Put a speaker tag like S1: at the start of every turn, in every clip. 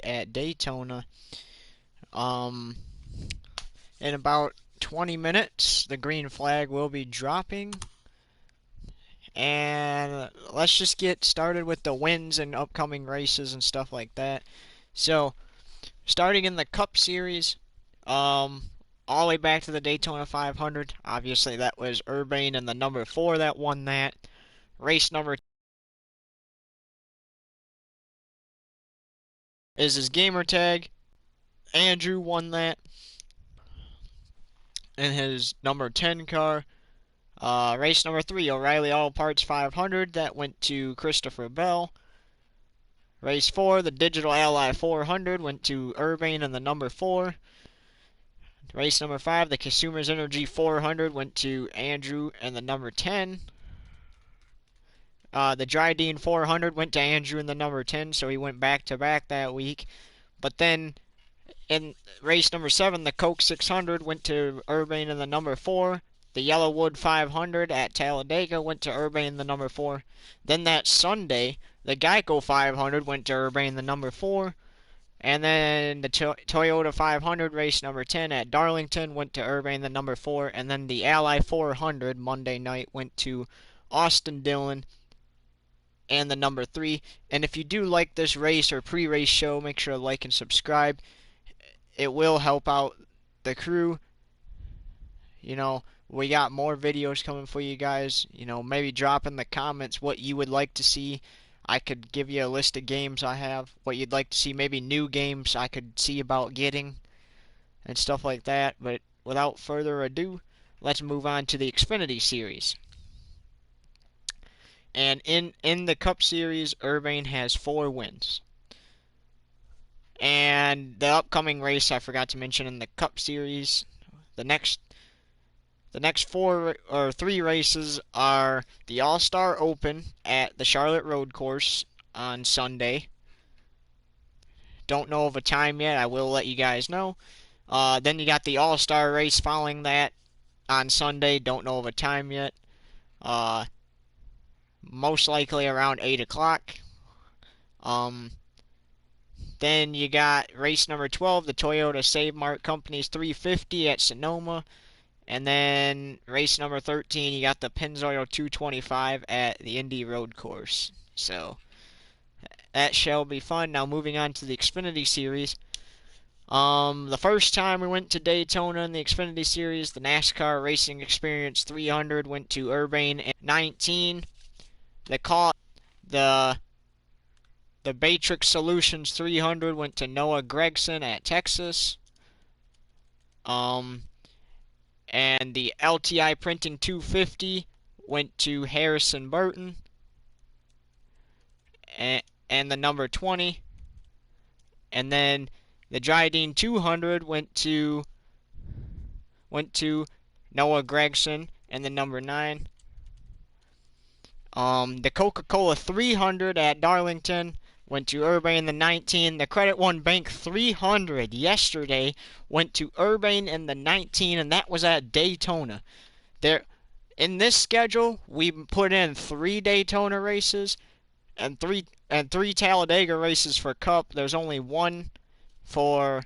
S1: at Daytona. In about 20 minutes, the green flag will be dropping. And let's just get started with the wins and upcoming races and stuff like that. So, starting in the Cup Series, all the way back to the Daytona 500. Obviously, that was Urbane and the number 4 that won that. Race number is his gamer tag. Andrew won that in his number 10 car. Race number 3, O'Reilly All Parts 500. That went to Christopher Bell. Race 4, the Digital Ally 400 went to Urbane and the number 4. Race number 5, the Consumers Energy 400 went to Andrew and the number 10. The Dryden 400 went to Andrew in the number 10, so he went back to back that week. But then in race number 7, the Coke 600 went to Urbane in the number 4. The Yellowwood 500 at Talladega went to Urbane in the number 4. Then that Sunday, the Geico 500 went to Urbane in the number 4. And then the Toyota 500 race number 10 at Darlington went to Urbane the number 4. And then the Ally 400 Monday night went to Austin Dillon and the number 3. And if you do like this race or pre-race show, make sure to like and subscribe. It will help out the crew. You know, we got more videos coming for you guys. You know, maybe drop in the comments what you would like to see. I could give you a list of games I have, what you'd like to see, maybe new games I could see about getting, and stuff like that. But without further ado, let's move on to the Xfinity Series. And in the Cup Series, Urbane has 4 wins. And the upcoming race I forgot to mention in the Cup Series, the next 3 races are the All-Star Open at the Charlotte Road Course on Sunday. Don't know of a time yet. I will let you guys know. Then you got the All-Star race following that on Sunday. Don't know of a time yet. Most likely around 8 o'clock. Then you got race number 12, the Toyota Save Mart Company's 350 at Sonoma. And then race number 13, you got the Pennzoil 225 at the Indy Road Course. So that shall be fun. Now moving on to the Xfinity Series. The first time we went to Daytona in the Xfinity Series, the NASCAR Racing Experience 300 went to Urbane at 19. The Batrix Solutions 300 went to Noah Gregson at Texas. And the LTI Printing 250 went to Harrison Burton. And the number 20. And then the Dryden 200 went to Noah Gregson and the number 9. The Coca-Cola 300 at Darlington went to Urbane the 19. The Credit One Bank 300 yesterday went to Urbane in the 19, and that was at Daytona. In this schedule, we put in 3 Daytona races and three Talladega races for Cup. There's only 1 for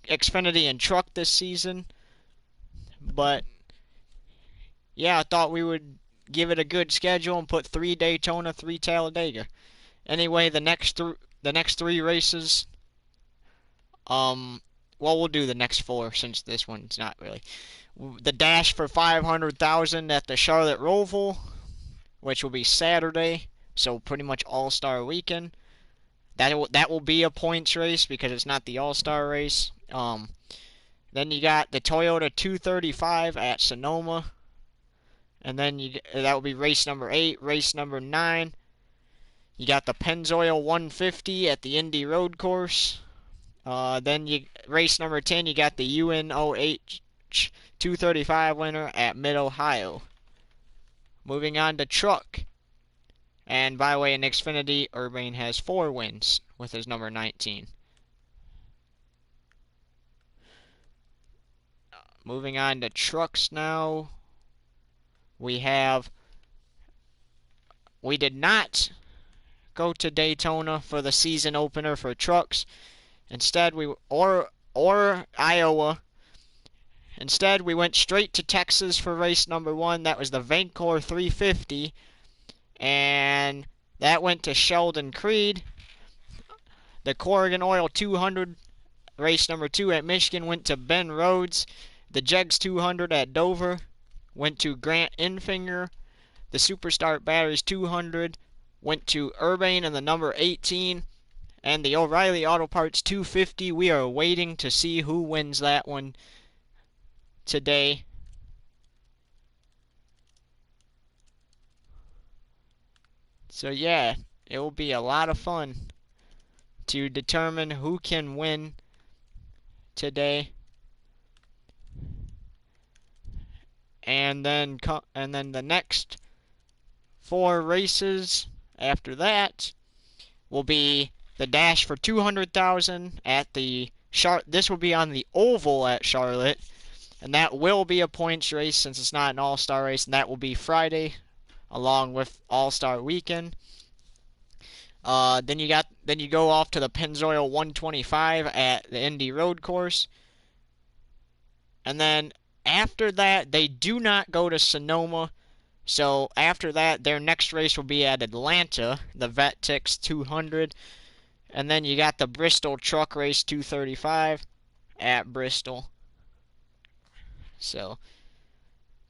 S1: Xfinity and Truck this season. But yeah, I thought we would give it a good schedule and put 3 Daytona, 3 Talladega. Anyway, the next 3 races, well, we'll do the next 4 since this one's not really. The Dash for 500,000 at the Charlotte Roval, which will be Saturday, so pretty much All-Star weekend. That will be a points race because it's not the All-Star race. Then you got the Toyota 235 at Sonoma, and then that will be race number 8, race number 9. You got the Pennzoil 150 at the Indy Road Course. Then race number 10, you got the UNOH 235 winner at Mid-Ohio. Moving on to Truck. And by the way, in Xfinity, Urbane has 4 wins with his number 19. Moving on to Trucks now. We did not go to Daytona for the season opener for trucks. Instead, or Iowa. Instead, we went straight to Texas for race number 1. That was the Vancor 350. And that went to Sheldon Creed. The Corrigan Oil 200, race number 2 at Michigan, went to Ben Rhodes. The Jegs 200 at Dover went to Grant Infinger. The Superstart Batteries 200 went to Urbane in the number 18. And the O'Reilly Auto Parts 250, we are waiting to see who wins that one today. So yeah, it will be a lot of fun to determine who can win today. And then the next 4 races after that will be the dash for 200,000 at the this will be on the oval at Charlotte, and that will be a points race since it's not an all-star race, and that will be Friday along with All-Star Weekend. Then you go off to the Pennzoil 125 at the Indy Road Course. And then after that, they do not go to Sonoma. So after that, their next race will be at Atlanta, the VetTix 200. And then you got the Bristol Truck Race 235 at Bristol. So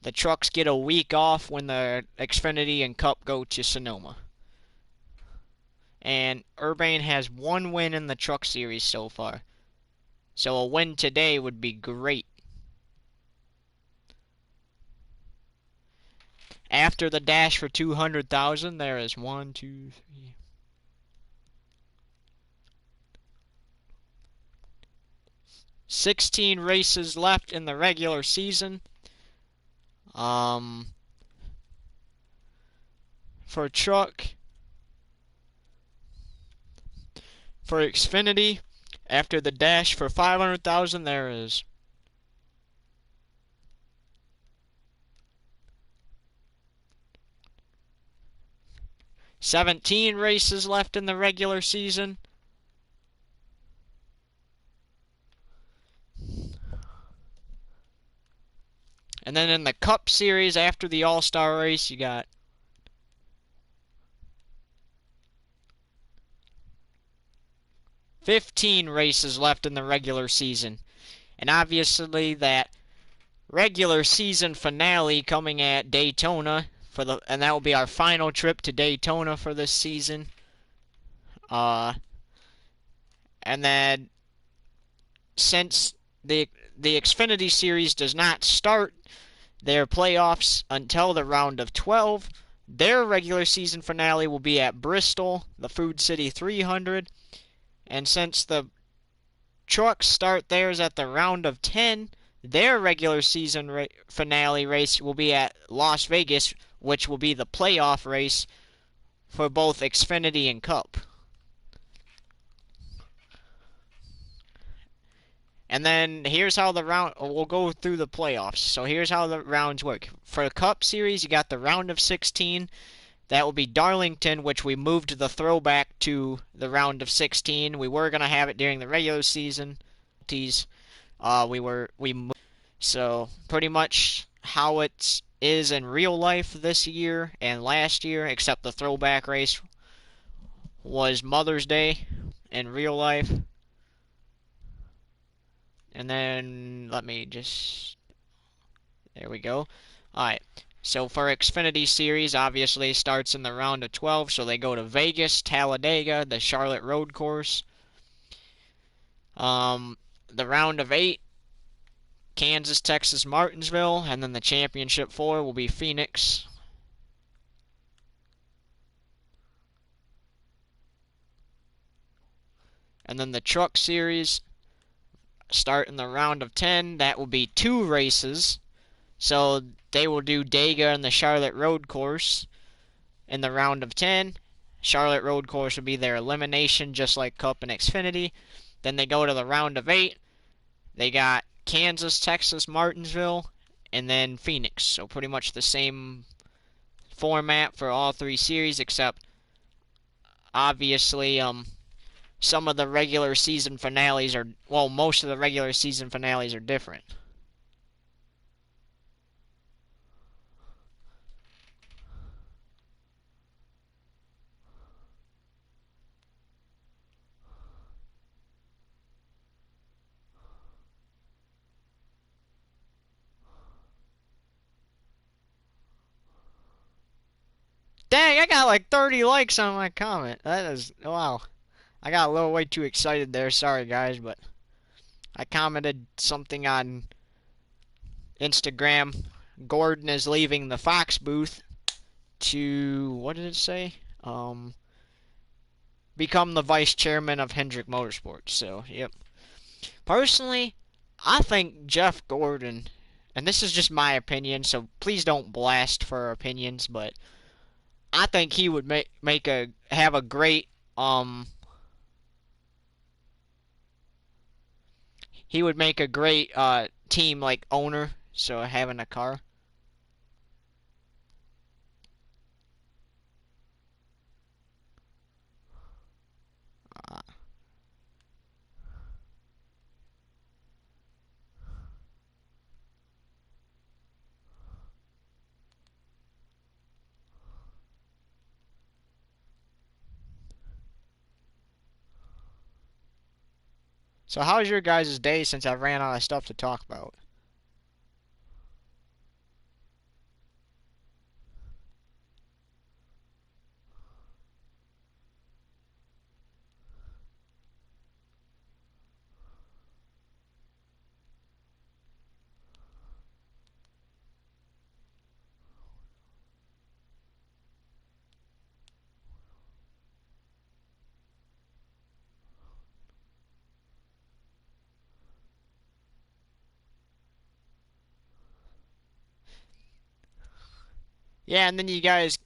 S1: the trucks get a week off when the Xfinity and Cup go to Sonoma. And Urbane has 1 win in the Truck Series so far. So a win today would be great. After the dash for 200,000, there is 1, 2, 3. 16 races left in the regular season. For truck, for Xfinity, after the dash for 500,000, there is 17 races left in the regular season. And then in the Cup Series, after the All-Star race, you got 15 races left in the regular season. And obviously that regular season finale coming at Daytona and that will be our final trip to Daytona for this season. And then since the Xfinity Series does not start their playoffs until the round of 12, their regular season finale will be at Bristol, the Food City 300. And since the trucks start theirs at the round of 10, their regular season finale race will be at Las Vegas, which will be the playoff race for both Xfinity and Cup. And then here's how the round, we'll go through the playoffs. So here's how the rounds work. For the Cup Series, you got the round of 16. That will be Darlington, which we moved the throwback to the round of 16. We were going to have it during the regular season. So pretty much how it is in real life this year and last year, except the throwback race was Mother's Day in real life. And then, there we go. Alright, so for Xfinity Series, obviously starts in the round of 12, so they go to Vegas, Talladega, the Charlotte Road Course. The round of 8, Kansas, Texas, Martinsville, and then the Championship 4 will be Phoenix. And then the Truck Series start in the round of 10. That will be 2 races. So they will do Dega and the Charlotte Road Course in the round of 10. Charlotte Road Course will be their elimination, just like Cup and Xfinity. Then they go to the round of 8. They got Kansas, Texas, Martinsville, and then Phoenix. So pretty much the same format for all 3 series, except obviously, some of the regular season finales are, well, most of the regular season finales are different. Dang, I got like 30 likes on my comment. That is, wow. I got a little way too excited there. Sorry, guys, but I commented something on Instagram. Gordon is leaving the Fox booth to, what did it say? Become the vice chairman of Hendrick Motorsports. So, yep. Personally, I think Jeff Gordon, and this is just my opinion, so please don't blast for opinions, but I think he would have a great he would make a great team like owner. So having a car. Uh, so how's your guys' day since I ran out of stuff to talk about? Yeah, and then you guys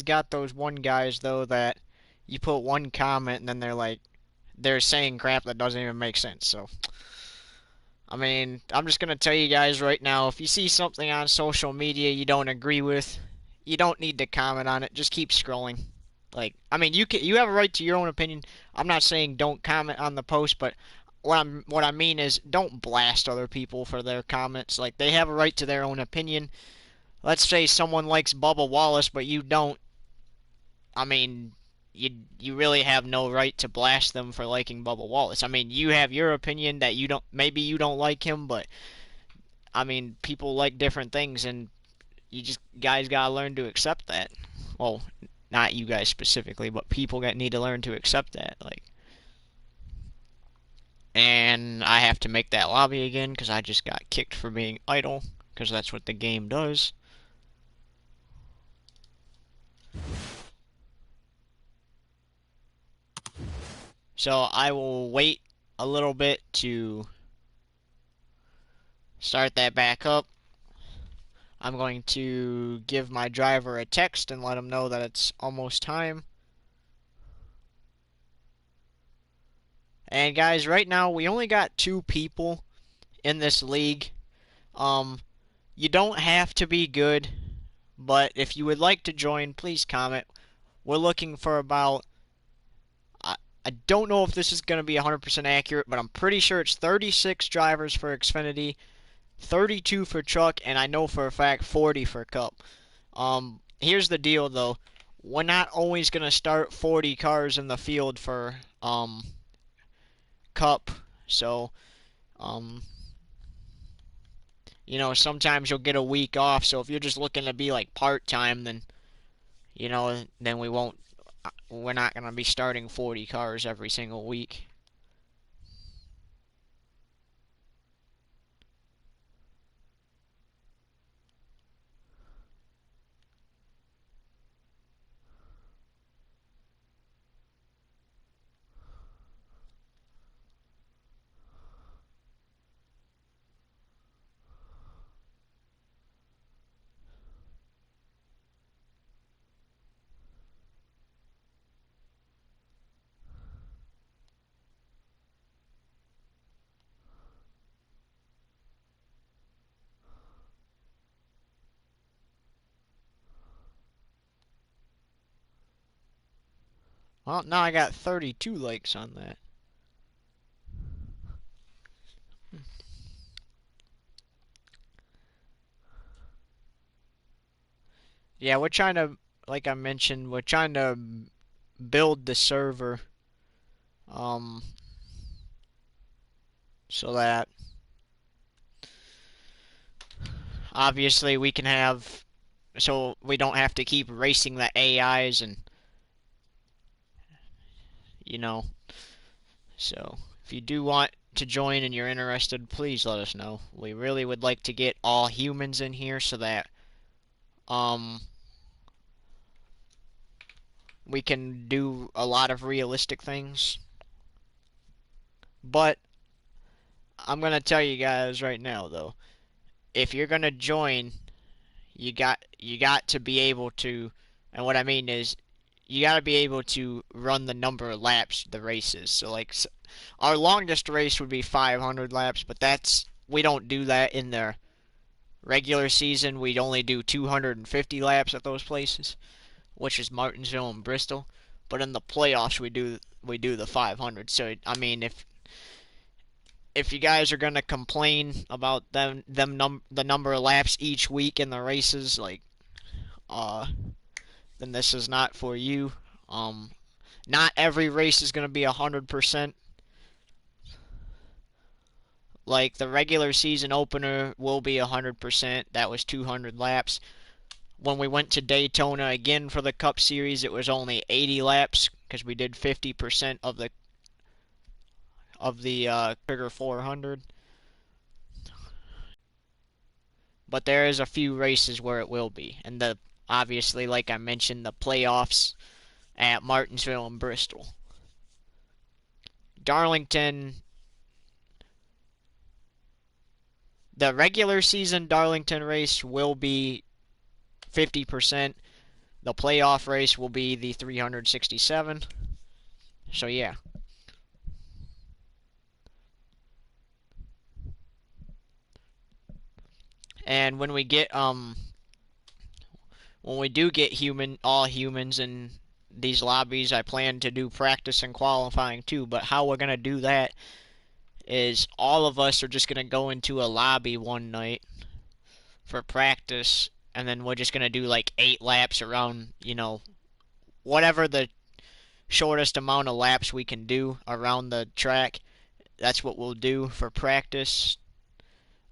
S1: got those one guys though that you put one comment and then they're saying crap that doesn't even make sense. So I mean, I'm just gonna tell you guys right now, if you see something on social media you don't agree with, you don't need to comment on it. Just keep scrolling. Like, I mean, you have a right to your own opinion. I'm not saying don't comment on the post, but what I mean is don't blast other people for their comments. Like, they have a right to their own opinion. Let's say someone likes Bubba Wallace, but you don't. I mean, you really have no right to blast them for liking Bubba Wallace. I mean, you have your opinion that you don't maybe you don't like him, but I mean, people like different things, and you just guys gotta learn to accept that. Well, not you guys specifically, but people that need to learn to accept that. Like, and I have to make that lobby again because I just got kicked for being idle because that's what the game does. So I will wait a little bit to start that back up. I'm going to give my driver a text and let him know that it's almost time. And guys, right now we only got 2 people in this league. Um, you don't have to be good, but if you would like to join, please comment. We're looking for about, I, I don't know if this is going to be 100% accurate, but I'm pretty sure it's 36 drivers for Xfinity, 32 for Truck, and I know for a fact 40 for Cup. Here's the deal though. We're not always going to start 40 cars in the field for Cup. So, um, sometimes you'll get a week off. So if you're just looking to be like part-time, then, then we're not going to be starting 40 cars every single week. Well, now I got 32 likes on that. Yeah, we're trying to, like I mentioned, we're trying to build the server, um, so that obviously we can have, so we don't have to keep racing the AIs and, you know, so if you do want to join and you're interested, please let us know. We really would like to get all humans in here so that, um, we can do a lot of realistic things. But I'm gonna tell you guys right now, though, if you're gonna join, you got to be able to, and what I mean is, you got to be able to run the number of laps the races. So like, our longest race would be 500 laps, but we don't do that in the regular season. We'd only do 250 laps at those places, which is Martinsville and Bristol. But in the playoffs, we do the 500. So I mean, if you guys are gonna complain about the number of laps each week in the races, like, then this is not for you. Um, Not every race is gonna be 100%. Like the regular season opener will be 100%. That was 200 laps. When we went to Daytona again for the Cup Series, it was only 80 laps because we did 50% of the Trigger 400. But there is a few races where it will be, and obviously, like I mentioned, the playoffs at Martinsville and Bristol. Darlington, the regular season Darlington race will be 50%. The playoff race will be the 367. So yeah. And when we do get all humans in these lobbies, I plan to do practice and qualifying too. But how we're gonna do that is all of us are just gonna go into a lobby one night for practice, and then we're just gonna do like 8 laps around, whatever the shortest amount of laps we can do around the track. That's what we'll do for practice.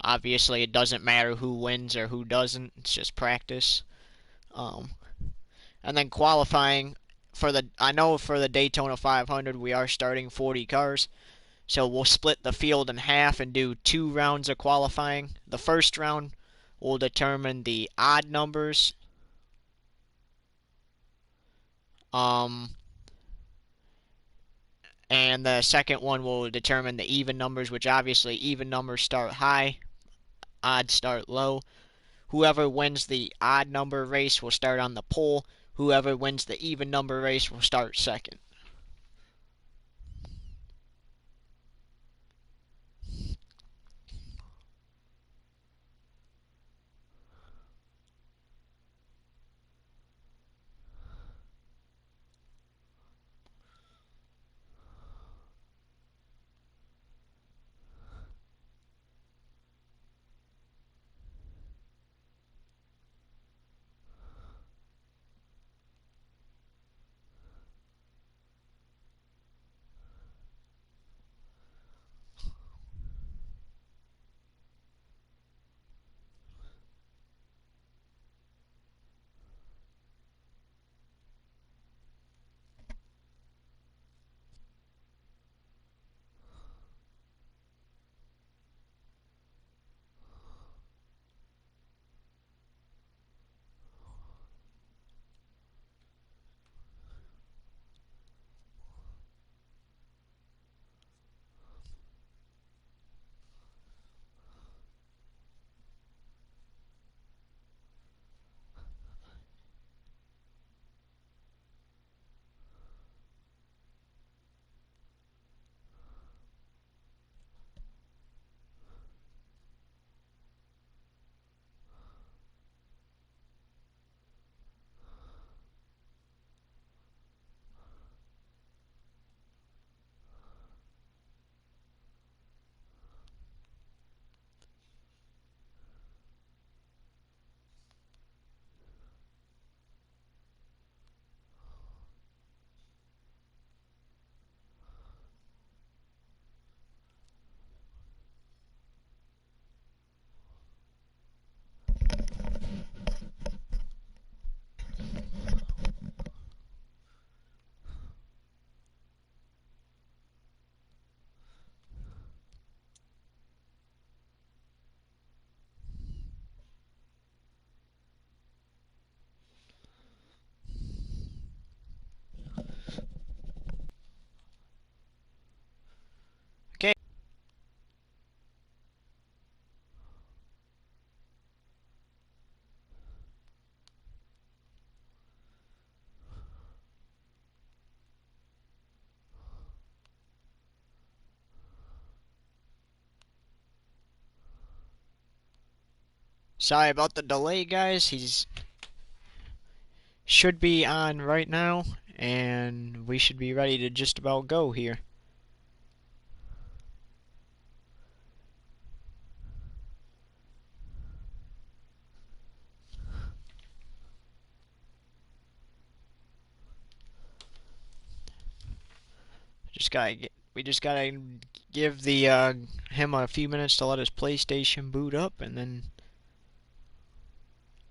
S1: Obviously, it doesn't matter who wins or who doesn't. It's just practice. Um, and then qualifying I know for the Daytona 500 we are starting 40 cars. So we'll split the field in half and do 2 rounds of qualifying. The first round will determine the odd numbers. Um, and the second one will determine the even numbers, which obviously even numbers start high, odds start low. Whoever wins the odd number race will start on the pole. Whoever wins the even number race will start second. Sorry about the delay, guys. He's should be on right now, and we should be ready to just about go here. We just gotta give the him a few minutes to let his PlayStation boot up, and then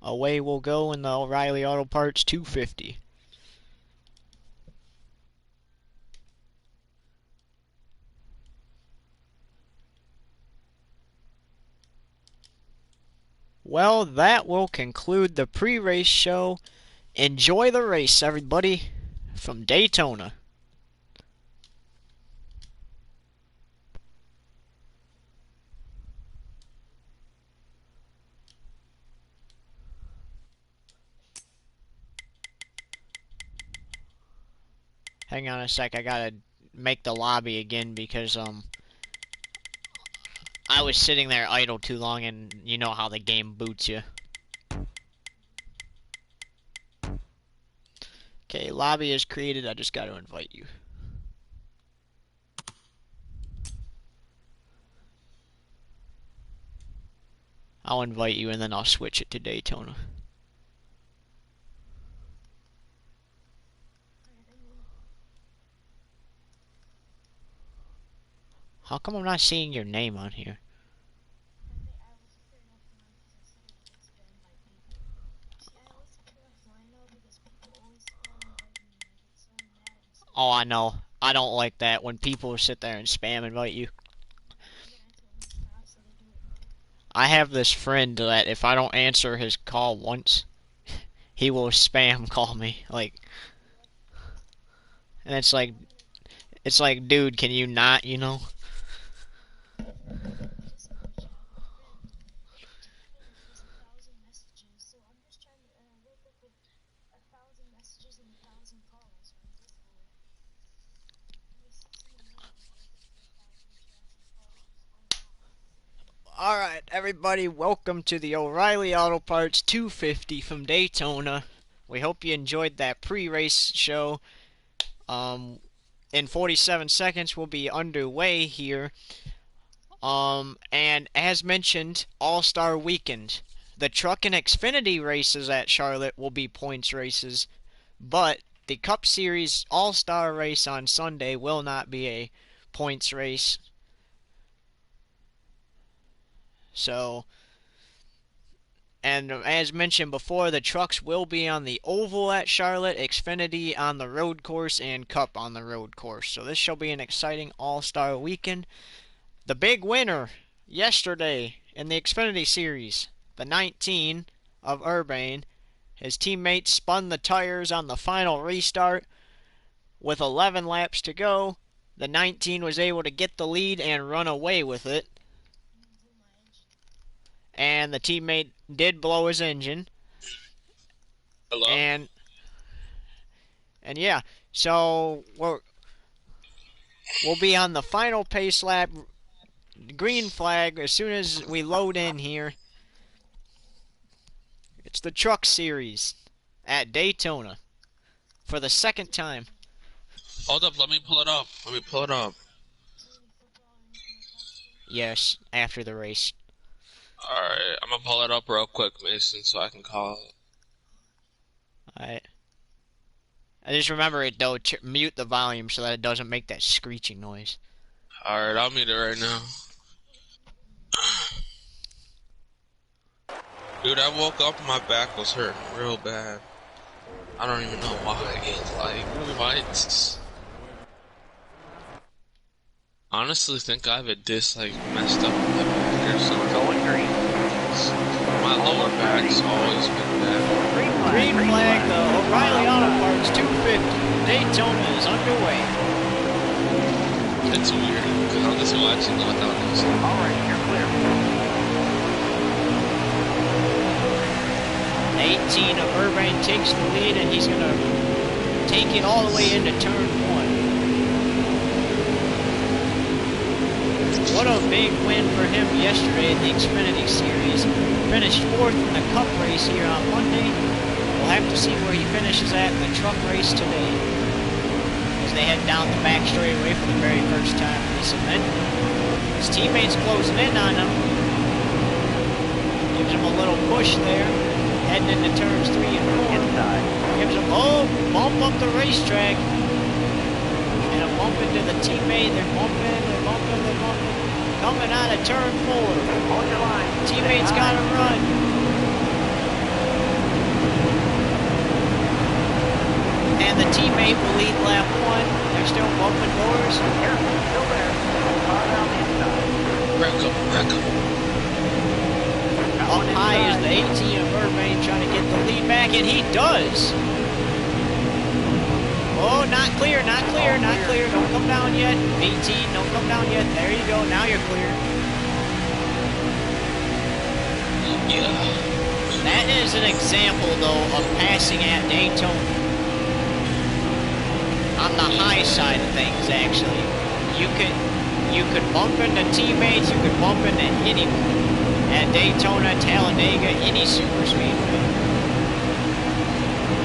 S1: away we'll go in the O'Reilly Auto Parts 250. Well, that will conclude the pre-race show. Enjoy the race, everybody, from Daytona. Hang on a sec, I gotta make the lobby again because I was sitting there idle too long, and you know how the game boots you. Okay, lobby is created, I just gotta invite you. I'll invite you and then I'll switch it to Daytona. How come I'm not seeing your name on here? Oh, I know. I don't like that when people sit there and spam invite you. I have this friend that if I don't answer his call once, he will spam call me. Like, and it's like, dude, can you not, you know? Alright, everybody, welcome to the O'Reilly Auto Parts 250 from Daytona. We hope you enjoyed that pre-race show. In 47 seconds, we'll be underway here. And as mentioned, All-Star Weekend. The Truck and Xfinity races at Charlotte will be points races, but the Cup Series All-Star race on Sunday will not be a points race. So, and as mentioned before, the trucks will be on the oval at Charlotte, Xfinity on the road course, and Cup on the road course. So this shall be an exciting all-star weekend. The big winner yesterday in the Xfinity Series, the 19 of Urbane, his teammates spun the tires on the final restart. With 11 laps to go, the 19 was able to get the lead and run away with it. And the teammate did blow his engine.
S2: Hello?
S1: And yeah, so we'll be on the final pace lap, green flag, as soon as we load in here. It's the Truck Series at Daytona for the second time.
S2: Hold up, let me pull it up.
S1: Yes, after the race.
S2: Alright, I'm gonna pull it up real quick, Mason, so I can call it.
S1: Alright. I just remember it though, mute the volume so that it doesn't make that screeching noise.
S2: Alright, I'll mute it right now. Dude, I woke up and my back was hurting real bad. I don't even know why. It's like, what? Honestly think I have a disc like messed up in my back or something.
S3: Going green.
S2: My lower back's always been bad.
S1: Green flag, the O'Reilly Auto Parts 250 Daytona is underway.
S2: It's weird, because I'm just watching without this.
S3: Alright, you're clear.
S1: 18 of Urbane takes the lead, and he's going to take it all the way into turn 1. What a big win for him yesterday in the Xfinity Series. Finished 4th in the Cup race here on Monday. We'll have to see where he finishes at in the truck race today, as they head down the back straightaway for the very first time in this event. His teammates closing in on him. Gives him a little push there, heading into turns 3 and 4.
S3: Inside.
S1: Gives him, bump up the racetrack. And a bump into the teammate. They're bumping. Coming out of turn 4.
S3: Hold your line.
S1: Teammates got to run. And the teammate will lead lap 1. They're still bumping doors.
S3: Careful, still there. Car down the inside.
S2: Back up.
S1: Up high is the 18 of Irvine trying to get the lead back, and he does. Oh, not clear. Don't come down yet. 18, don't come down yet. There you go. Now you're clear.
S2: Yeah.
S1: That is an example, though, of passing at Daytona. On the high side of things, actually. You could bump into teammates, you could bump into anyone. At Daytona, Talladega, any super speedway.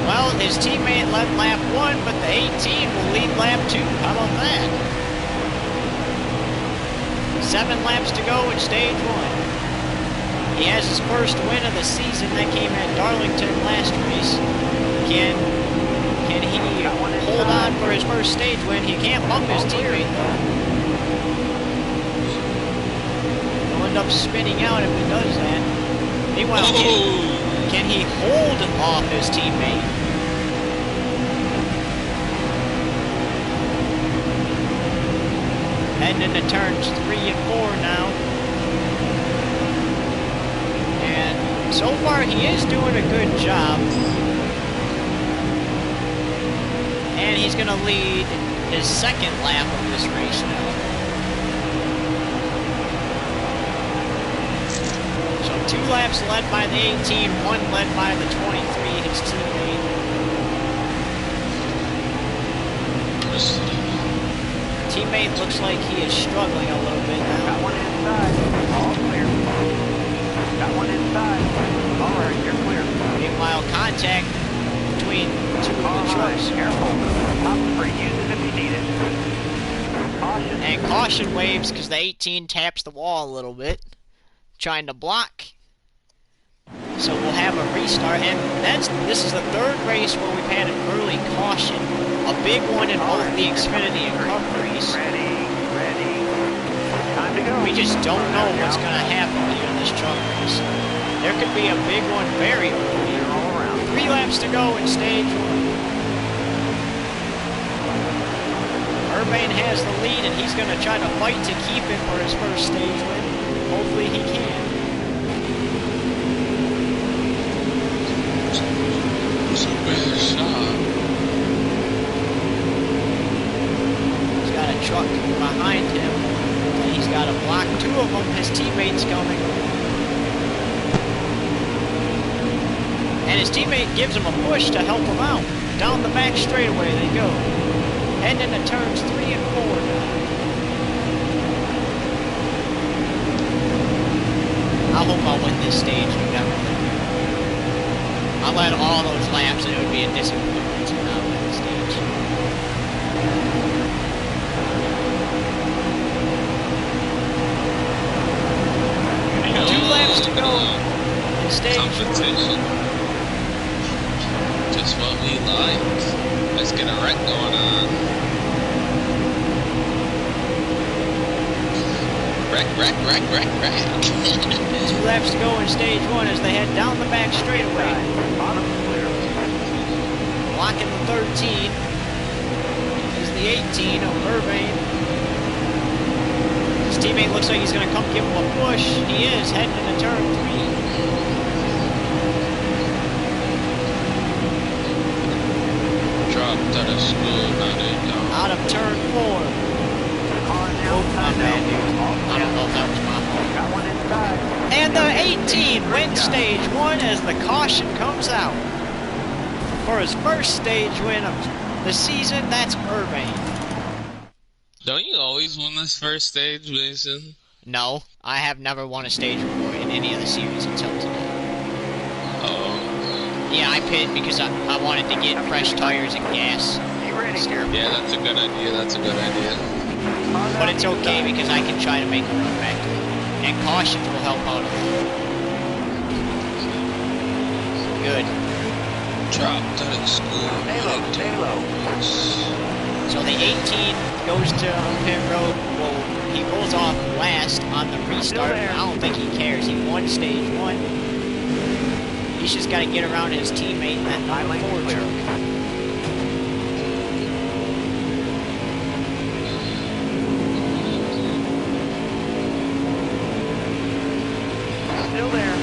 S1: Well, his teammate led lap 1, but the 18 will lead lap 2. How about that? 7 laps to go in stage 1. He has his first win of the season. That came at Darlington last race. Can he hold on for his first stage win? He can't bump his teammate, though. Up spinning out if he does that. Meanwhile, can he hold off his teammate? Heading into turns 3 and 4 now. And so far he is doing a good job. And he's going to lead his second lap of this race now. 2 laps led by the 18, 1 led by the 23, his teammate. Teammate looks like he is struggling a little bit now.
S3: Got one inside. All clear. Got one inside. All right, you're clear.
S1: Meanwhile, contact between 2 of the trucks.
S3: Careful. Pop for use it if you need it. Caution.
S1: And caution waves because the 18 taps the wall a little bit, trying to block. So we'll have a restart, and this is the 3rd race where we've had an early caution. A big one in both the Xfinity and Cup race.
S3: Ready. Time to go.
S1: We just don't know what's going to happen here in this truck race. There could be a big one very early.
S3: All around.
S1: 3 laps to go in stage 1. Irvine has the lead, and he's going to try to fight to keep it for his first stage win. Hopefully he can.
S2: It's a bad shot.
S1: He's got a truck behind him, and he's got to block 2 of them. His teammate's coming. And his teammate gives him a push to help him out. Down the back straightaway they go. Heading into turns 3 and 4 now. I hope I'll win this stage. I led all those laps, and it would be a disappointment to not win the stage.
S2: Yo,
S1: 2 laps to go in stage 1.
S2: competition. Just what we like. Let's get a wreck going on. Wreck.
S1: 2 laps to go in stage 1 as they head down the back straightaway.
S3: Bottom clear.
S1: Blocking the 13 is the 18 of Irvine. His teammate looks like he's going to come give him a push. He is heading into turn 3.
S2: Dropped out of school, now they don't.
S1: Out of turn 4.
S3: Car now.
S1: My bad, dude. I don't know if that was my fault.
S3: Got one inside.
S1: And the 18 wins stage 1 as the caution comes out. For his first stage win of the season, that's Irvine.
S2: Don't you always win this first stage, Mason?
S1: No, I have never won a stage before in any of the series until today.
S2: Oh.
S1: Yeah, I pitted because I wanted to get fresh tires and gas.
S3: Get ready here.
S2: Yeah, that's a good idea. That's a good idea.
S1: But it's okay because I can try to make a run back to it. And cautions will help out a lot. Good.
S2: Dropped out of school.
S3: Stay low, stay low.
S1: So the 18 goes to pit road. Well, he pulls off last on the restart.
S3: there.
S1: I don't think he cares. He won stage 1. He's just got to get around his teammate and that number 4
S3: clear.
S1: truck.
S3: Still there.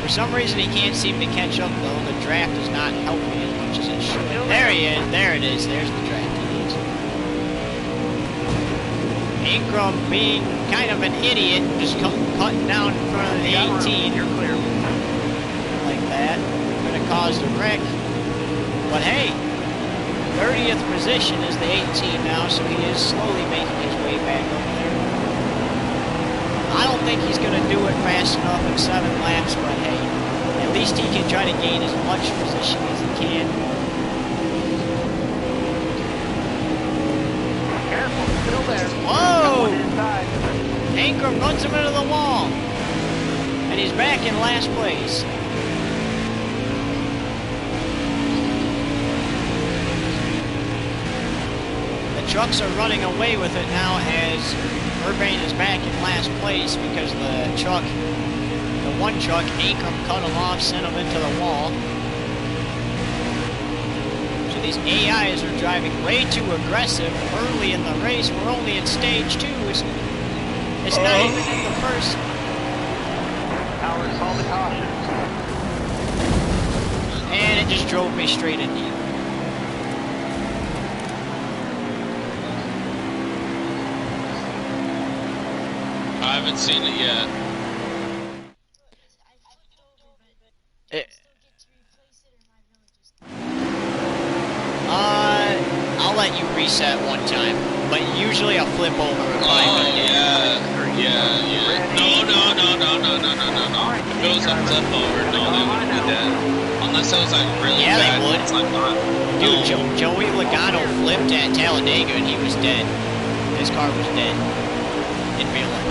S1: For some reason, he can't seem to catch up, though. The draft is not helping as much as it should. There he is. There it is. There's the draft he needs. Ingram being kind of an idiot, just cutting down in front of the 18.
S3: You're clear.
S1: Like that. Could have caused a wreck. But hey, 30th position is the 18 now, so he is slowly making his way back up there. I don't think he's going to do it fast enough in 7 laps, but hey, at least he can try to gain as much position as he can.
S3: Careful, still there.
S1: Whoa!
S3: One inside.
S1: Ingram runs him into the wall. And he's back in last place. The trucks are running away with it now as Urbane is back in last place because the one truck, Ingram cut him off, sent him into the wall. So these AIs are driving way too aggressive early in the race. We're only in stage 2. It's not even in the first.
S3: Power call the caution.
S1: And it just drove me straight into you.
S2: I haven't seen it yet.
S1: I'll let you reset one time, but usually I'll flip over if I
S2: Oh,
S1: get
S2: yeah. No. If it was a flip over, no, they wouldn't be dead. Unless it was like really
S1: Yeah,
S2: bad.
S1: they would.
S2: It's like not.
S1: Dude,
S2: No.
S1: Joey Logano flipped at Talladega and he was dead. His car was dead. In real life.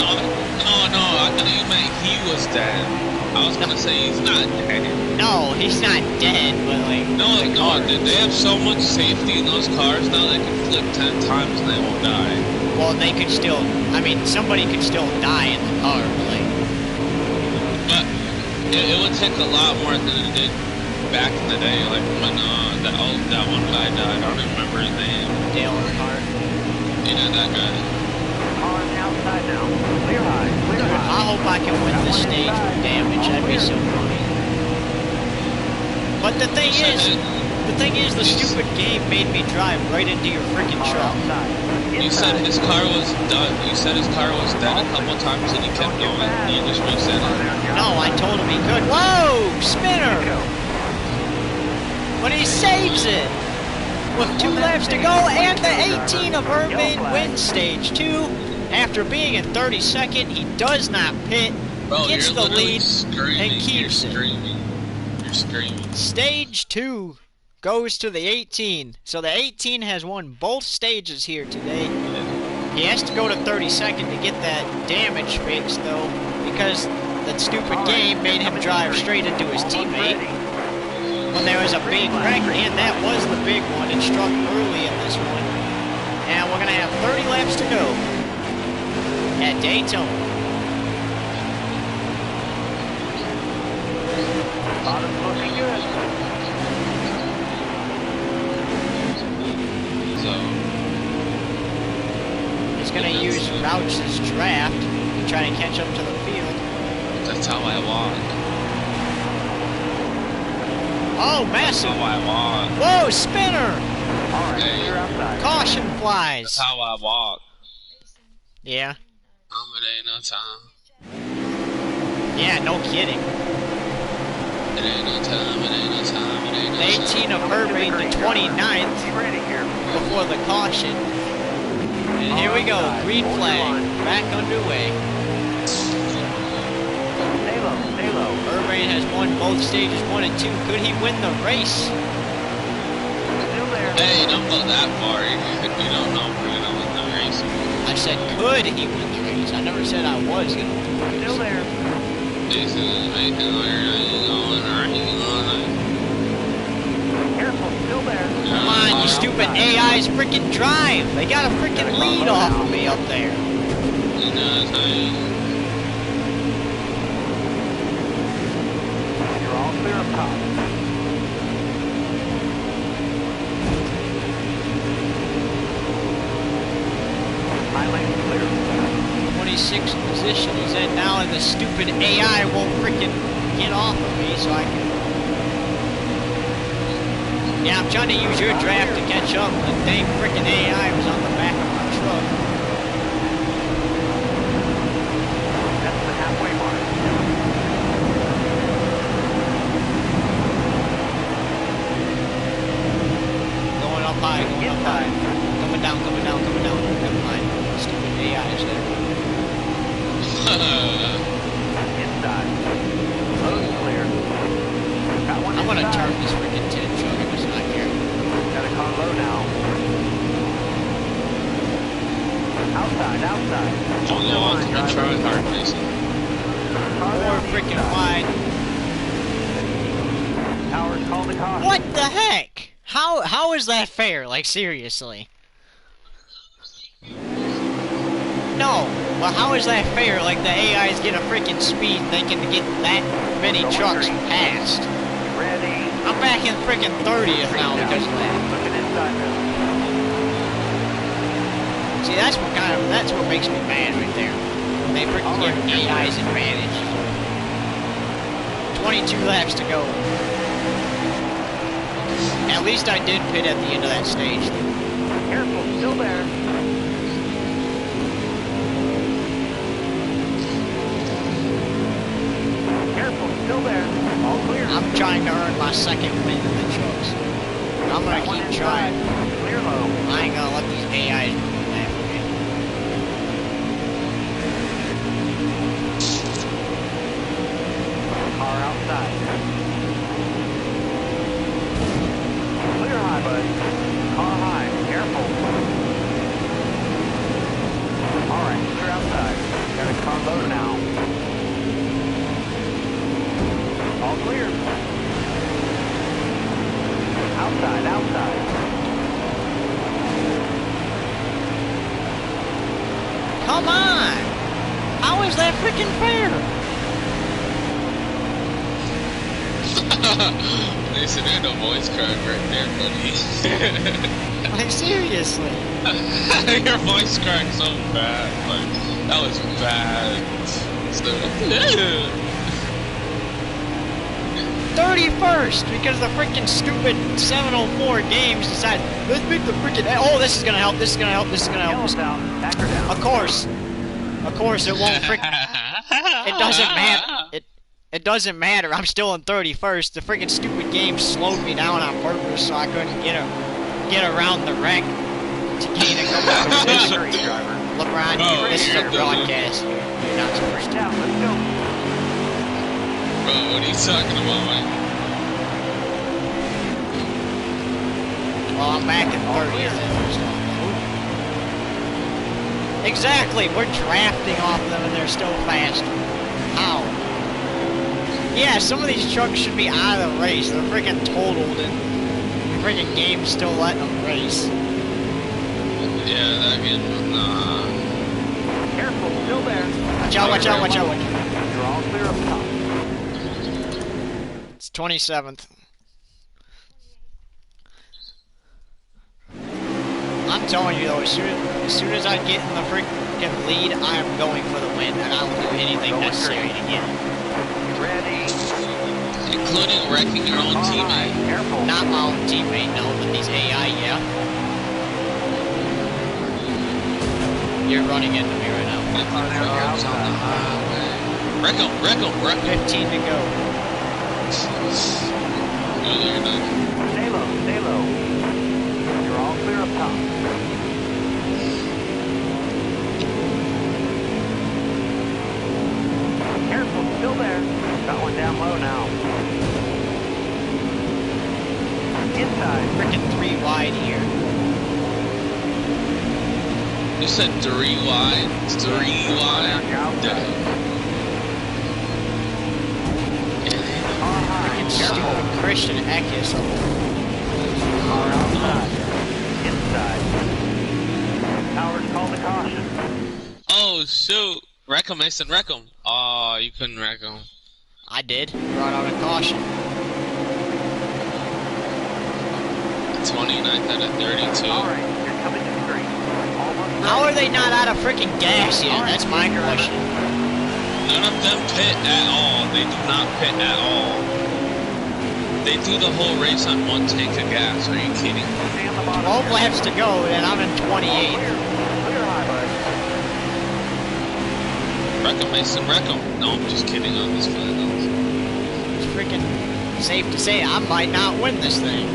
S2: No, I thought you meant he was dead. I was gonna say he's not dead.
S1: No, he's not dead, but like...
S2: No, they have so much safety in those cars now, they can flip 10 times and they won't die.
S1: Well, they could still... I mean, somebody could still die in the car, but like...
S2: But it would take a lot more than it did back in the day, like when that one guy died. I don't even remember his name.
S1: Dale Earnhardt.
S2: Yeah, that guy.
S3: On the outside now. Clear high, clear
S1: I
S3: high.
S1: hope I can win this stage with damage. That'd be so funny. But the thing is, the stupid game made me drive right into your freaking truck.
S2: You said his car was done. You said his car was dead a couple times and he kept going. You just reset it.
S1: No, I told him he could. Whoa! Spinner! But he saves it! With 2 laps to go, and the 18 of Urbane wins stage 2. After being in 32nd, he does not pit,
S2: Bro,
S1: gets
S2: you're
S1: the
S2: literally
S1: lead,
S2: screaming.
S1: and keeps
S2: You're
S1: it.
S2: screaming. You're screaming.
S1: Stage 2 goes to the 18. So the 18 has won both stages here today. He has to go to 32nd to get that damage fixed, though, because that stupid game made him drive straight into his teammate when there was a big wreck, and that was the big one. It struck early in this one. And we're going to have 30 laps to go at Daytona.
S3: Bottom's looking good.
S2: So,
S1: He's going to use Rouch's draft to try to catch up to the field.
S2: that's how I walk.
S1: Oh,
S2: That's
S1: massive.
S2: how I walk.
S1: Whoa, spinner.
S3: All right,
S2: Hey.
S3: clear outside.
S1: Caution
S2: That's
S1: flies.
S2: how I walk.
S1: Yeah.
S2: It ain't no time.
S1: Yeah, no kidding.
S2: It ain't no time. It ain't no time. It ain't no time.
S1: 18 of Urbane to 29th
S3: Get ready here.
S1: before the caution. And here we go, green flag, back underway.
S3: Stay low, stay low.
S1: Urban has won both stages 1 and 2. Could he win the race?
S3: Still there.
S2: Hey, don't go that far. You don't know if we're gonna win the race.
S1: I said, could he win the race? I never said I was going to win the race.
S3: Still there.
S2: This is making
S3: Careful, still there.
S1: Come on, you stupid AIs freaking drive. They got a freaking lead off of me up there.
S3: You're all clear up top. High lane clear.
S1: 26th position he's in now, and the stupid AI won't freaking get off of me, so I can... Yeah, I'm trying to use your draft to catch up, but the dang freaking AI was on the back of my truck.
S3: That's the halfway mark.
S1: Going up high, going up high. Coming down, coming down, coming down. Never mind. Stupid AI is there.
S3: Inside. Road clear. Got one
S1: I'm gonna
S3: inside.
S1: turn this freaking tin truck if it's not here.
S3: Got a car low now. Outside, outside.
S2: Don't go on to the try hard racing.
S3: Car
S1: More
S3: down
S1: freaking
S3: inside.
S1: wide.
S3: Towers called the car.
S1: What the heck? How is that fair? Like, seriously. No, but how is that fair? Like, the AIs get a freaking speed and they can get that many trucks past.
S3: Ready.
S1: I'm back in freaking 30th now because of that.
S3: Looking inside now.
S1: See, that's what makes me mad right there. They freaking give AIs advantage. 22 laps to go. At least I did pit at the end of that stage.
S3: Careful, still there. Careful, still there. All clear.
S1: I'm trying to earn my second win in the trucks. I'm gonna
S3: Got one
S1: keep
S3: inside.
S1: trying.
S3: Clear low.
S1: I ain't gonna let these AIs ruin that for me.
S3: Car outside. Clear high, bud. Car high. Careful. All right, clear outside. Got a car low now. All clear. Outside, outside.
S1: Come on! How is that freaking fair?
S2: Listen, there's no voice crack right there, buddy.
S1: Like, seriously.
S2: Your voice cracked so bad. Like, that was bad.
S1: 31st because the freaking stupid 704 games decided, let's make the freaking... Oh, this is gonna help, this is gonna help, this is gonna help.
S3: Yellow's out. Back her down.
S1: Of course, it won't freaking... It doesn't matter. It doesn't matter. I'm still in 31st. The freaking stupid game slowed me down on purpose so I couldn't get around the wreck to gain a good position.
S3: Hurry, driver.
S1: LeBron, this is a broadcast. You're not supposed to.
S3: Down, let's go.
S2: Bro, what are you talking about, man?
S1: Well, I'm back in 30th. Exactly. We're drafting off them and they're still fast. How? Yeah, some of these trucks should be out of the race. They're freaking totaled and the freaking game's still letting them race.
S2: Yeah, that game was not.
S3: Careful, still there.
S1: Watch out, watch out, watch out, watch out.
S3: You're all clear up top.
S1: It's 27th. I'm telling you though, as soon as I get in the freaking lead, I am going for the win, and I will do anything necessary to get it.
S3: Ready.
S2: Including wrecking your own teammate.
S3: Careful.
S1: Not my own teammate, no, but these AI, yeah. You're running into me right now.
S2: Drugs on the highway. Wreck 'em, wreck 'em, wreck 'em.
S1: 15 to go.
S2: No, you're not.
S3: Stay low, stay low. You're all clear up top. inside.
S1: Freaking 3 wide here.
S2: You said 3 wide? 3 wide?
S3: You're outside. Car high.
S1: Freaking
S3: Careful.
S1: stupid Christian Eckes.
S3: Car outside. Inside. Towers call to caution.
S2: Oh, shoot. Wreck him, Mason, wreck him. Oh, you couldn't wreck him.
S1: I did. Brought out a caution.
S2: 29th out of 32.
S3: Alright, you're coming to straight. Almost
S1: How are
S3: ready.
S1: they not out of freaking gas yet? That's my question.
S2: None of them pit at all. They do not pit at all. They do the whole race on 1 tank of gas. Are you kidding?
S3: Stay on the bottom
S1: 12
S3: here.
S1: laps to go, and I'm in
S3: All
S1: 28.
S3: clear. Clear high, bud.
S2: Wreck him, Mason, wreck him. No, I'm just kidding on this flat.
S1: It's freaking safe to say I might not win this thing.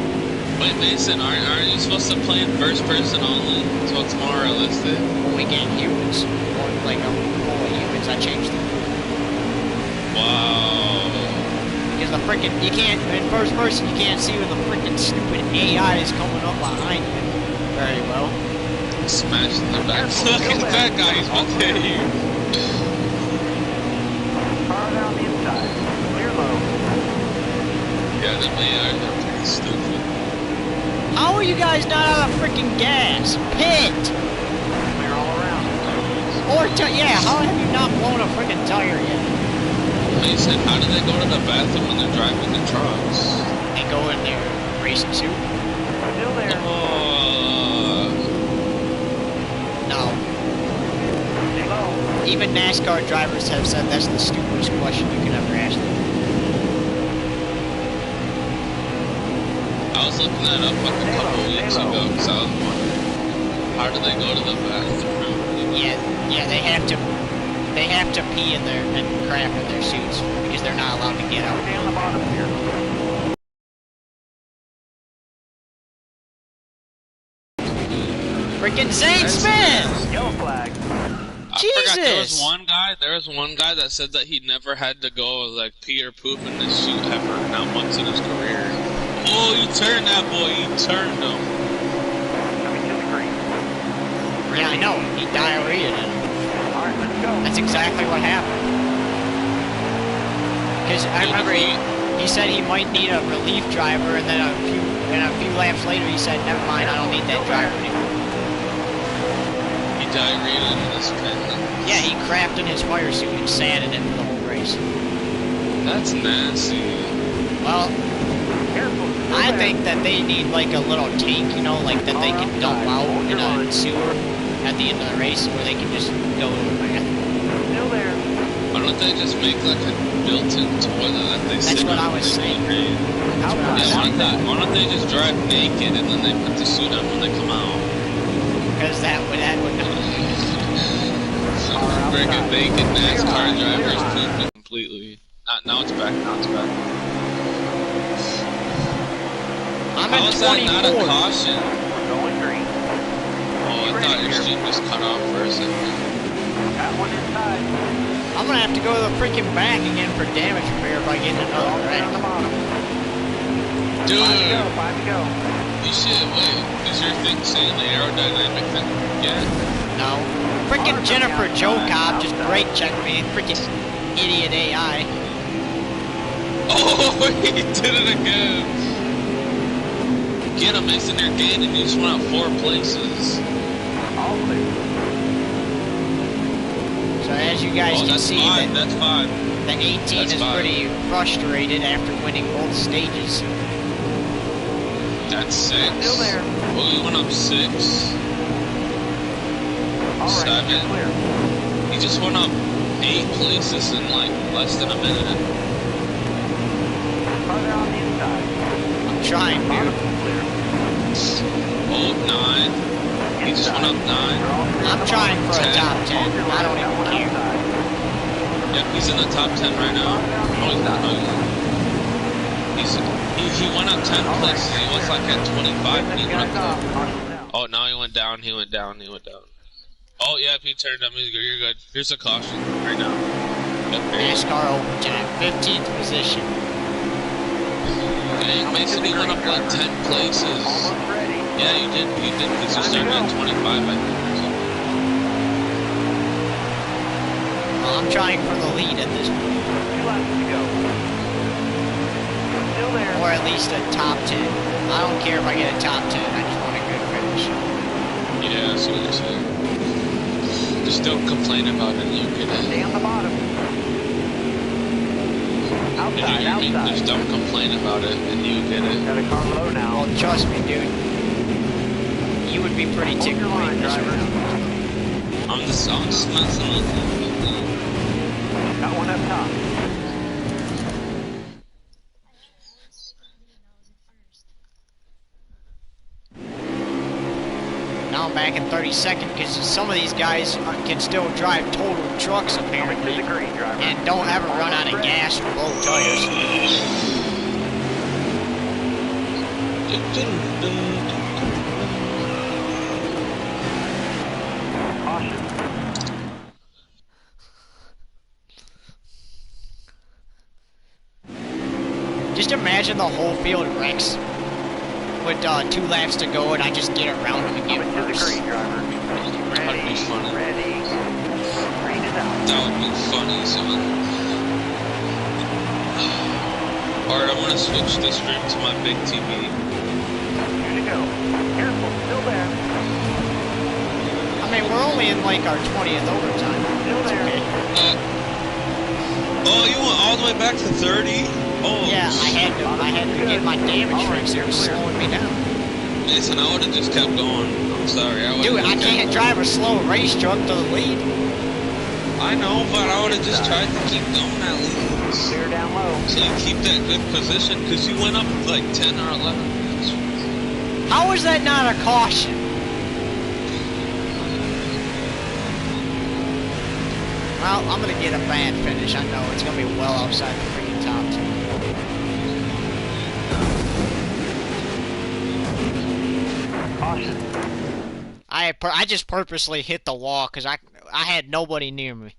S2: Wait, Mason, aren't you supposed to play in first person only? So it's more realistic.
S1: When we get humans, or like a full of humans, I changed them.
S2: Wow.
S1: Because the freaking, you can't, in first person, you can't see when the freaking stupid AI is coming up behind you very well.
S2: Smash in the back. Look at that guy, he's about to hit you.
S3: Car down the inside. Clear low.
S2: Yeah, them AI, they're pretty stupid.
S1: How are you guys not out of freaking gas? Pit!
S3: Clear all around.
S1: Or, yeah, how have you not blown a freaking tire yet?
S2: Mason, how do they go to the bathroom when they're driving the trucks?
S1: They go in their racing suit?
S3: Still there.
S1: No.
S3: Stay low.
S1: Even NASCAR drivers have said that's the stupidest question you could ever ask them.
S2: I was looking that up like a couple weeks ago because I was wondering, how do they go to the bathroom?
S1: Yeah, they have to pee in their and crap in their suits because they're not allowed to get out.
S3: Stay on the bottom here.
S1: Freaking Zane Smith!
S3: Yellow flag.
S2: I forgot
S1: Jesus!
S2: there was one guy that said that he never had to go like pee or poop in his suit ever, not once in his career. Oh, you turned that boy, you turned him.
S3: Coming to the green.
S1: Yeah, I know. He diarrheaed in it.
S3: Alright, let's go.
S1: That's exactly what happened. Because I remember he said he might need a relief driver, and then a few laps later he said, "Never mind, I don't need that driver anymore."
S2: He diarrheaed in his pen.
S1: Yeah, he crapped in his fire suit and sat in it for the whole race.
S2: That's nasty.
S1: Well,
S3: Careful.
S1: I think that they need like a little tank, you know, like that they can dump out in a sewer at the end of the race where they can just go to the bathroom.
S3: Still there.
S2: Why don't they just make like a built-in toilet that they
S1: That's
S2: sit
S1: what
S2: on
S1: I was
S2: for
S1: saying.
S2: free?
S1: That's what I was
S2: Yeah,
S1: saying.
S2: why don't they just drive naked and then they put the suit on when they come out?
S1: Because that would
S2: Freaking naked NASCAR drivers pooping completely. Now it's back, now it's back.
S1: I'm
S2: How
S1: in
S2: is that not a
S1: 24.
S2: caution?
S3: We're going green.
S2: Oh, I thought your stream was cut off for a second.
S3: Got one inside.
S1: I'm gonna have to go to the freaking back again for damage repair if I get in another
S3: All
S1: wreck.
S3: down the bottom.
S2: Dude,
S3: 5 to go.
S2: you should, wait, is your thing saying the aerodynamic thing? Yeah.
S1: No. Freaking Jennifer Joe Cobb just brake checked me. Freaking idiot AI.
S2: Oh, he did it again. Get him, Mason, you're gaining. You just went out 4 places.
S3: All clear.
S1: So as you guys
S2: Oh,
S1: can
S2: that's
S1: see,
S2: fine, that's fine.
S1: the 18
S2: That's
S1: is
S2: fine.
S1: pretty frustrated after winning both stages.
S2: That's 6.
S3: Still there.
S2: Well, we went up 6.
S3: All right,
S2: 7.
S3: you're clear.
S2: He just went up 8 places in like less than a minute.
S3: Farther on the inside.
S1: I'm trying,
S3: Bottom
S1: dude.
S3: clear.
S2: Oh, 9. He just went up 9.
S1: I'm trying for a
S2: 10.
S1: top 10. I don't even care.
S2: Yep, he's in the top 10 right now. No, he's not. No, he's not. He went up 10 places. He was like at 25 and he went up. Oh, now he went down. He went down. He went down. Oh, yeah, if he turned up, he's good. You're good. Here's a caution right now. Yep, there you go.
S1: NASCAR Overton at 15th position.
S2: Dang, Mason, you went up like 10 places.
S3: Almost ready.
S2: Yeah, you did, because you started at 25, I think.
S1: Well, I'm trying for the lead at this point.
S3: 2 laps to go. Still there.
S1: Or at least a top 10. I don't care if I get a top 10, I just want a good finish.
S2: Yeah, I see what you're saying. Just don't complain about it and you get it.
S3: Stay on the bottom. Outside, outside.
S2: Just don't complain about it and you get it.
S3: Got a car low now.
S1: Well, trust me, dude. You would be pretty
S3: Hold
S1: tickled
S3: your line,
S1: this
S3: driver.
S2: I'm just messing with you.
S3: Got one up top.
S1: Now I'm back in 32nd because some of these guys can still drive total trucks
S3: Coming to
S1: apparently
S3: the green, driver.
S1: and don't ever run out of gas or blow tires.
S3: Caution.
S1: Just imagine the whole field wrecks with 2 laps to go and I just get around them and get
S3: Coming to the
S1: first.
S3: green, driver.
S2: That'd be funny.
S3: Ready. Green is out.
S2: That would be funny, son. Alright, I'm gonna switch the stream to my big TV.
S3: 2 to go. Careful, still there.
S1: I mean, we're only in like our 20th overtime.
S3: Still
S1: It's
S3: there.
S1: okay.
S2: Oh, you went all the way back to 30? Oh,
S1: Yeah, I had to get my damage fixed. It was slowing me down.
S2: Mason, I would have just kept going. I'm sorry.
S1: Dude, I can't drive a slow race truck to the lead.
S2: I know, but I would have just tried to keep going at least.
S3: Clear down low.
S2: So you keep that good position, because you went up like 10 or 11.
S1: How is that not a caution? Well, I'm gonna get a bad finish. I know it's gonna be well outside the freaking top 10.
S3: Caution.
S1: I just purposely hit the wall because I had nobody near me.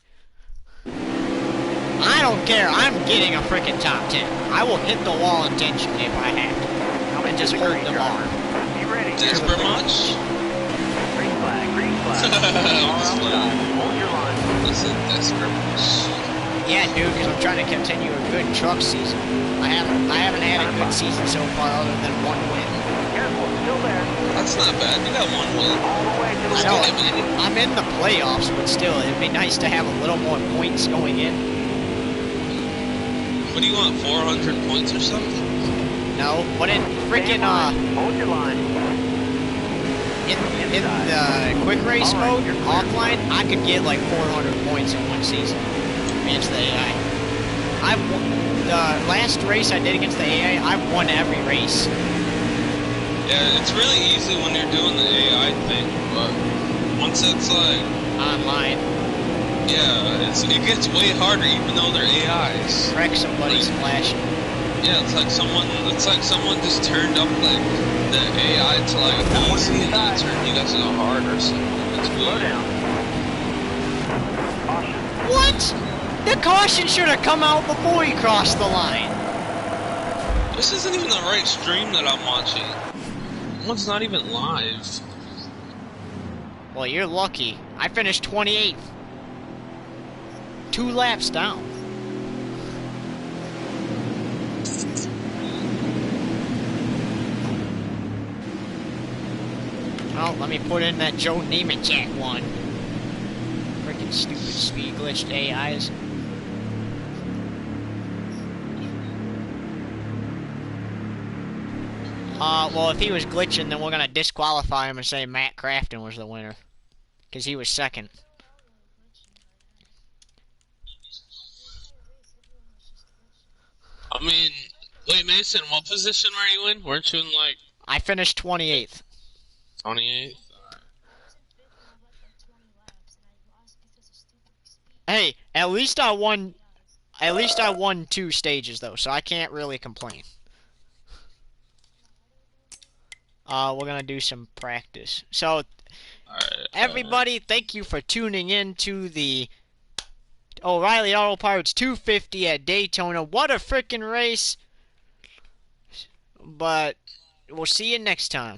S1: I don't care. I'm getting a freaking top 10. I will hit the wall intentionally if I have to. And just hold them off.
S3: Be ready.
S2: Desperate much?
S3: Green flag, green flag. Car outside. Hold your line.
S2: Listen, desperate much.
S1: Yeah, dude, because I'm trying to continue a good truck season. I haven't had a good season so far other than 1 win.
S3: Careful, still there.
S2: That's not bad. You got 1 win.
S3: All the way to the
S1: I know,
S3: left.
S1: I'm in the playoffs, but still, it'd be nice to have a little more points going in.
S2: What do you want, 400 points or something?
S1: No, but in freaking,
S3: Hold your line.
S1: in the quick race mode, offline, I could get like 400 points in 1 season against the AI. The last race I did against the AI, I won every race.
S2: Yeah, it's really easy when you're doing the AI thing, but once it's like...
S1: Online.
S2: Yeah, it gets way harder even though they're AIs.
S1: Wreck somebody's flashing.
S2: Yeah, it's like someone just turned up like the AI to like easy and then turned you guys to hard or something. It's
S3: Slow
S2: weird.
S3: down. Caution.
S1: What? The caution should have come out before he crossed the line.
S2: This isn't even the right stream that I'm watching. One's not even live.
S1: Well, you're lucky. I finished 28th. 2 laps down. Well, let me put in that Joe Nemechek one. Freaking stupid speed glitched AIs. Well, if he was glitching, then we're gonna disqualify him and say Matt Crafton was the winner. Because he was second.
S2: I mean, wait, Mason, what position were you in? Weren't you in like
S1: I finished 28th.
S2: 28th?
S1: Hey, at least I won 2 stages though, so I can't really complain. We're gonna do some practice. So, everybody, thank you for tuning in to the O'Reilly Auto Parts 250 at Daytona. What a freaking race! but we'll see you next time.